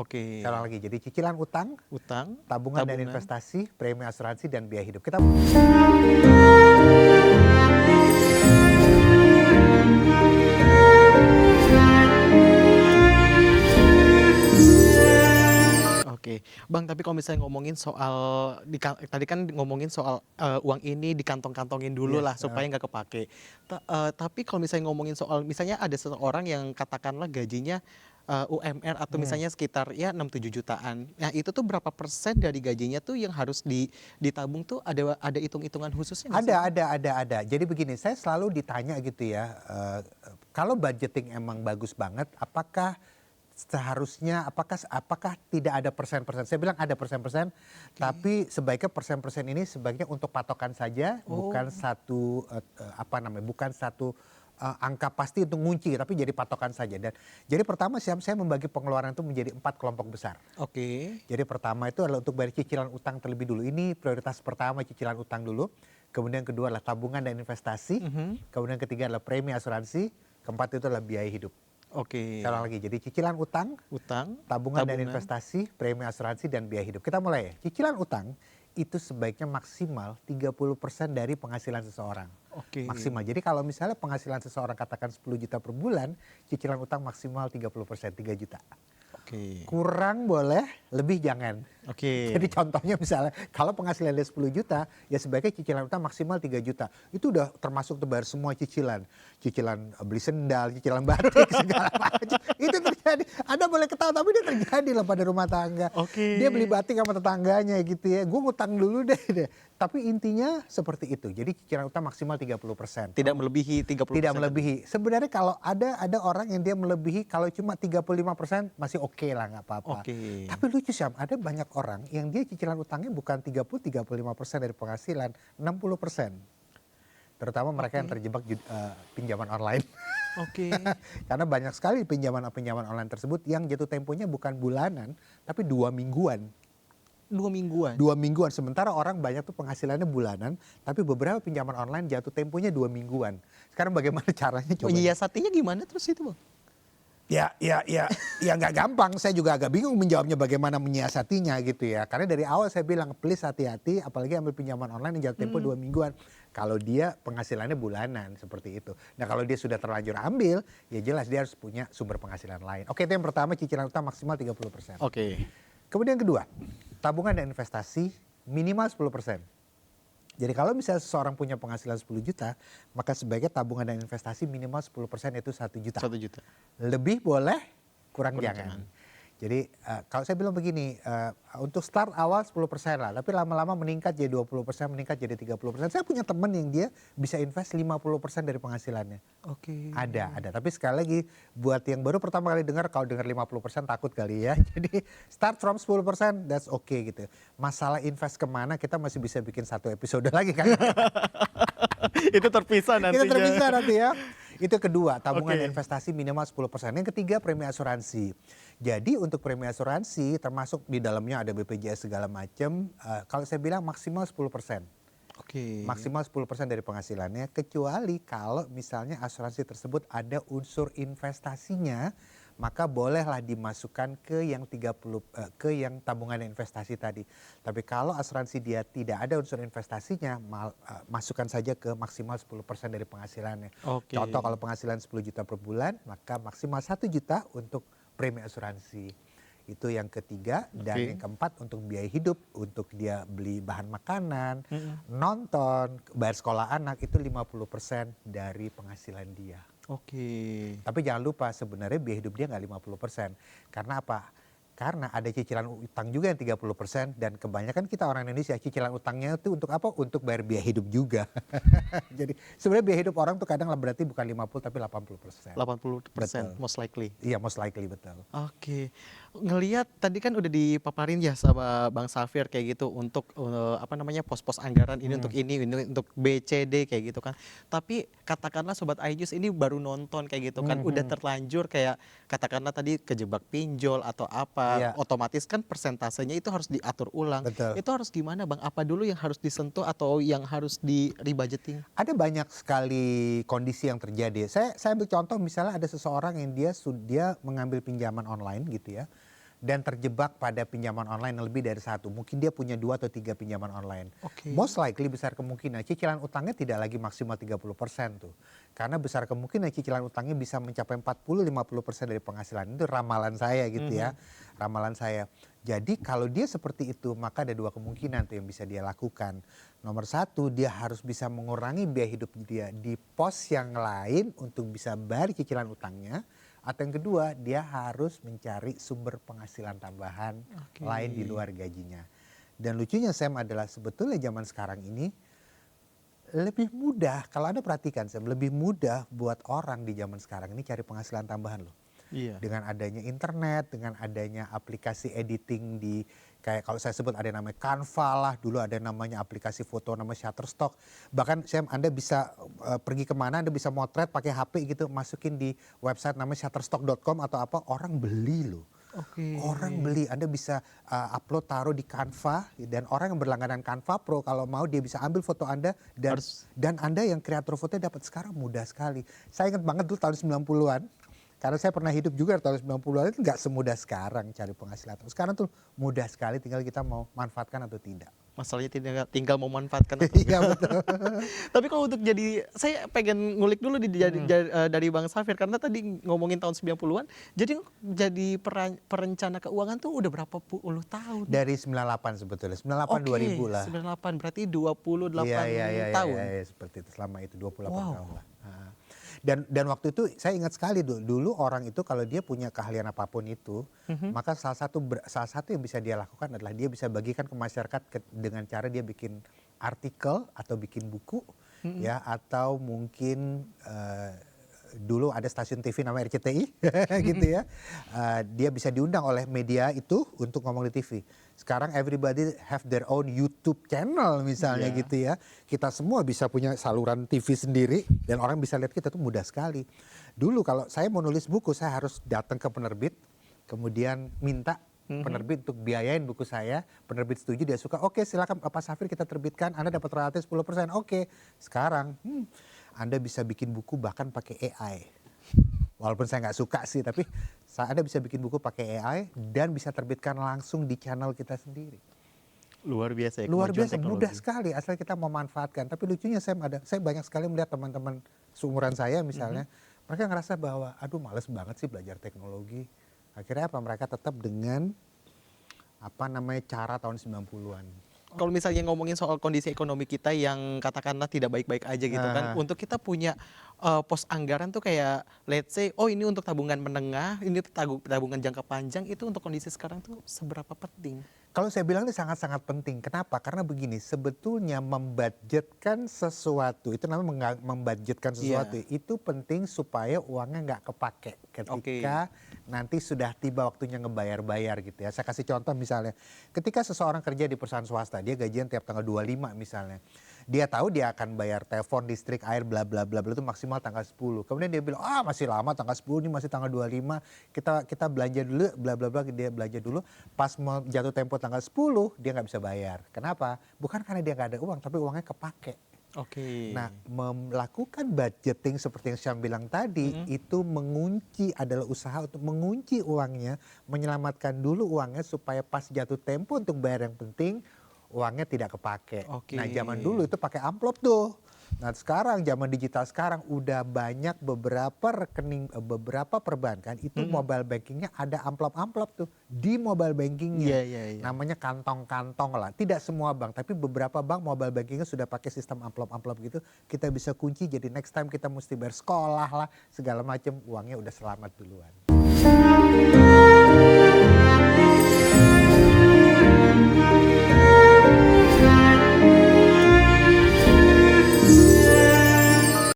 Oke. Sekarang lagi, jadi cicilan utang, Utang, tabungan dan investasi, premi asuransi, dan biaya hidup. Kita Oke, Bang, tapi kalau misalnya ngomongin soal tadi kan ngomongin soal uang ini dikantong-kantongin dulu lah yes, supaya nggak kepake. Tapi kalau misalnya ngomongin soal misalnya ada seseorang yang katakanlah gajinya UMR atau misalnya sekitar ya 6-7 jutaan. Nah, itu tuh berapa persen dari gajinya tuh yang harus ditabung tuh ada hitung-hitungan khususnya nggak sih, Bang? ada. Jadi begini, saya selalu ditanya gitu ya, kalau budgeting emang bagus banget, apakah seharusnya, apakah tidak ada persen-persen? Saya bilang ada persen-persen, tapi sebaiknya persen-persen ini sebaiknya untuk patokan saja, bukan Oh, satu bukan satu angka pasti untuk ngunci, tapi jadi patokan saja. Dan jadi pertama saya membagi pengeluaran itu menjadi 4 kelompok besar. oke. Jadi pertama itu adalah untuk bayar cicilan utang terlebih dulu. Ini prioritas pertama, cicilan utang dulu. Kemudian kedua adalah tabungan dan investasi. Mhm. Kemudian ketiga adalah premi asuransi. Keempat itu adalah biaya hidup. Oke. Sekarang lagi, jadi cicilan utang, Utang, tabungan dan investasi, premi asuransi, dan biaya hidup. Kita mulai ya. Cicilan utang itu sebaiknya maksimal 30% dari penghasilan seseorang. Oke. Maksimal. Jadi kalau misalnya penghasilan seseorang katakan 10 juta per bulan, cicilan utang maksimal 30%, 3 juta. Oke. Kurang boleh, lebih jangan. Oke. Jadi contohnya misalnya kalau penghasilan dia 10 juta, ya sebaiknya cicilan utang maksimal 3 juta. Itu udah termasuk bayar semua cicilan. Cicilan beli sendal, cicilan batik, segala macam. Itu terjadi. Anda boleh ketawa tapi dia terjadi loh pada rumah tangga. Oke. Dia beli batik sama tetangganya gitu ya. Gue ngutang dulu deh. Tapi intinya seperti itu. Jadi cicilan utang maksimal 30%. Tidak melebihi 30%. Tidak melebihi. Sebenarnya kalau ada orang yang dia melebihi, kalau cuma 35% masih oke lah, nggak apa-apa. Oke. Tapi lucu Syam, ada banyak orang yang dia cicilan utangnya bukan 30-35% dari penghasilan, 60%. Terutama mereka yang terjebak pinjaman online. Oke. Karena banyak sekali pinjaman online tersebut yang jatuh temponya bukan bulanan, tapi 2 mingguan. 2 mingguan? 2 mingguan, sementara orang banyak tuh penghasilannya bulanan, tapi beberapa pinjaman online jatuh temponya 2 mingguan. Sekarang bagaimana caranya coba? Menyiasatinya gimana terus itu, Bang? Ya nggak gampang. Saya juga agak bingung menjawabnya bagaimana menyiasatinya gitu ya. Karena dari awal saya bilang please hati-hati, apalagi ambil pinjaman online yang jatuh tempo 2 mingguan. Kalau dia penghasilannya bulanan seperti itu. Nah kalau dia sudah terlanjur ambil, ya jelas dia harus punya sumber penghasilan lain. Oke, itu yang pertama, cicilan utang maksimal 30%. Oke. Kemudian kedua, tabungan dan investasi minimal 10%. Jadi kalau misalnya seseorang punya penghasilan 10 juta, maka sebaiknya tabungan dan investasi minimal 10% itu 1 juta. 1 juta. Lebih boleh, kurang Kurang jangan. jangan. Jadi kalau saya bilang begini, untuk start awal 10% lah, tapi lama-lama meningkat jadi 20%, meningkat jadi 30%. Saya punya teman yang dia bisa invest 50% dari penghasilannya. Oke. Ada. Tapi sekali lagi buat yang baru pertama kali dengar, kalau dengar 50% takut kali ya. Jadi start from 10%, that's okay gitu. Masalah invest kemana kita masih bisa bikin satu episode lagi kan. Itu terpisah nantinya. Kita terpisah nanti ya. Itu kedua, tabungan Oke. dan investasi minimal 10%. Yang ketiga, premi asuransi. Jadi untuk premi asuransi termasuk di dalamnya ada BPJS segala macam. Kalau saya bilang maksimal 10%. Oke. Maksimal 10% dari penghasilannya, kecuali kalau misalnya asuransi tersebut ada unsur investasinya, maka bolehlah dimasukkan ke yang ke yang tabungan dan investasi tadi. Tapi kalau asuransi dia tidak ada unsur investasinya, masukkan saja ke maksimal 10% dari penghasilannya. Oke. Contoh kalau penghasilan 10 juta per bulan, maka maksimal 1 juta untuk premi asuransi. Itu yang ketiga. Dan Oke. yang keempat untuk biaya hidup, untuk dia beli bahan makanan, Mm-mm. nonton, bayar sekolah anak, itu 50% dari penghasilan dia. Oke. Tapi jangan lupa sebenarnya biaya hidup dia nggak 50%. Karena apa? Karena ada cicilan utang juga yang 30%, dan kebanyakan kita orang Indonesia cicilan utangnya itu untuk apa? Untuk bayar biaya hidup juga. Jadi sebenarnya biaya hidup orang tuh kadang berarti bukan 50 tapi 80%. 80% Betul. most likely. Iya, most likely, betul. Oke. Ngelihat tadi kan udah dipaparin ya sama Bang Safir kayak gitu untuk pos-pos anggaran ini untuk ini untuk B, C, D kayak gitu kan. Tapi katakanlah Sobat iJust ini baru nonton kayak gitu kan, udah terlanjur kayak katakanlah tadi kejebak pinjol atau apa, Iya. otomatis kan persentasenya itu harus diatur ulang. Betul. Itu harus gimana Bang? Apa dulu yang harus disentuh atau yang harus di rebudgeting? Ada banyak sekali kondisi yang terjadi. Saya ambil contoh misalnya ada seseorang yang dia mengambil pinjaman online gitu ya. dan terjebak pada pinjaman online yang lebih dari satu. Mungkin dia punya 2 atau 3 pinjaman online. Oke. Most likely besar kemungkinan cicilan utangnya tidak lagi maksimal 30% tuh. Karena besar kemungkinan cicilan utangnya bisa mencapai 40-50% dari penghasilan. Itu ramalan saya gitu ya. Ramalan saya. Jadi kalau dia seperti itu maka ada 2 kemungkinan tuh yang bisa dia lakukan. Nomor 1, dia harus bisa mengurangi biaya hidup dia di pos yang lain untuk bisa bayar cicilan utangnya. Atau yang kedua, dia harus mencari sumber penghasilan tambahan Oke. lain di luar gajinya. Dan lucunya Sam adalah sebetulnya zaman sekarang ini lebih mudah, kalau Anda perhatikan Sam, lebih mudah buat orang di zaman sekarang ini cari penghasilan tambahan loh. Iya. Dengan adanya internet, dengan adanya aplikasi editing di kayak kalau saya sebut ada namanya Canva lah, dulu ada namanya aplikasi foto namanya Shutterstock. Bahkan Sam, Anda bisa pergi kemana, Anda bisa motret pakai HP gitu, masukin di website namanya shutterstock.com atau apa, orang beli loh. Oke. Orang beli, Anda bisa upload taruh di Canva dan orang yang berlangganan Canva Pro kalau mau dia bisa ambil foto Anda dan Anda yang kreator fotonya dapat sekarang mudah sekali. Saya ingat banget dulu tahun 90-an. Karena saya pernah hidup juga tahun 90-an itu nggak semudah sekarang cari penghasilan. Sekarang tuh mudah sekali tinggal kita mau manfaatkan atau tidak. Masalahnya tinggal memanfaatkan. Iya betul. Tapi kalau untuk jadi, saya pengen ngulik dulu dari Bang Safir karena tadi ngomongin tahun 90-an. Jadi perencana keuangan tuh udah berapa puluh tahun? Dari 98 sebetulnya, 98 2000 lah. 98 berarti 28 Iya, tahun. seperti itu selama itu 28 Wow. tahun lah. Dan waktu itu saya ingat sekali dulu orang itu kalau dia punya keahlian apapun itu, maka salah satu yang bisa dia lakukan adalah dia bisa bagikan ke masyarakat dengan cara dia bikin artikel atau bikin buku, ya atau mungkin dulu ada stasiun TV namanya RCTI gitu ya. Dia bisa diundang oleh media itu untuk ngomong di TV. Sekarang everybody have their own YouTube channel misalnya gitu ya. Kita semua bisa punya saluran TV sendiri dan orang bisa lihat kita tuh mudah sekali. Dulu kalau saya mau nulis buku saya harus datang ke penerbit, kemudian minta penerbit untuk biayain buku saya, penerbit setuju dia suka, oke silakan Pak Safir kita terbitkan, Anda dapat royalti 10%, oke. Sekarang Anda bisa bikin buku bahkan pakai AI. Walaupun saya nggak suka sih, tapi Anda bisa bikin buku pakai AI dan bisa terbitkan langsung di channel kita sendiri. Luar biasa ya. Luar kemajuan biasa, teknologi. mudah sekali asal kita memanfaatkan. Tapi lucunya saya banyak sekali melihat teman-teman seumuran saya misalnya, mereka ngerasa bahwa aduh males banget sih belajar teknologi. Akhirnya apa? Mereka tetap dengan cara tahun 90-an. Kalau misalnya ngomongin soal kondisi ekonomi kita yang katakanlah tidak baik-baik aja gitu kan, untuk kita punya pos anggaran tuh kayak let's say, oh ini untuk tabungan menengah, ini tabungan jangka panjang, itu untuk kondisi sekarang tuh seberapa penting? Kalau saya bilang ini sangat-sangat penting. Kenapa? Karena begini, sebetulnya membudgetkan sesuatu, itu namanya membudgetkan sesuatu, itu penting supaya uangnya nggak kepake ketika nanti sudah tiba waktunya ngebayar-bayar gitu ya. Saya kasih contoh misalnya, ketika seseorang kerja di perusahaan swasta, dia gajian tiap tanggal 25 misalnya. Dia tahu dia akan bayar telepon, listrik, air, bla bla bla bla itu maksimal tanggal 10. Kemudian dia bilang, masih lama tanggal 10 ini masih tanggal 25. Kita belanja dulu, bla bla bla, dia belanja dulu. Pas mau jatuh tempo tanggal 10, dia nggak bisa bayar. Kenapa? Bukan karena dia nggak ada uang, tapi uangnya kepake. Oke. Nah, melakukan budgeting seperti yang saya bilang tadi, itu adalah usaha untuk mengunci uangnya, menyelamatkan dulu uangnya supaya pas jatuh tempo untuk bayar yang penting, uangnya tidak kepake. Oke. Nah, zaman dulu itu pakai amplop tuh. Nah, sekarang zaman digital sekarang udah banyak beberapa rekening, beberapa perbankan itu mobile bankingnya ada amplop-amplop tuh di mobile bankingnya. Iya. Namanya kantong-kantong lah. Tidak semua bank, tapi beberapa bank mobile bankingnya sudah pakai sistem amplop-amplop gitu. Kita bisa kunci, jadi next time kita mesti bayar sekolah lah, segala macam uangnya udah selamat duluan.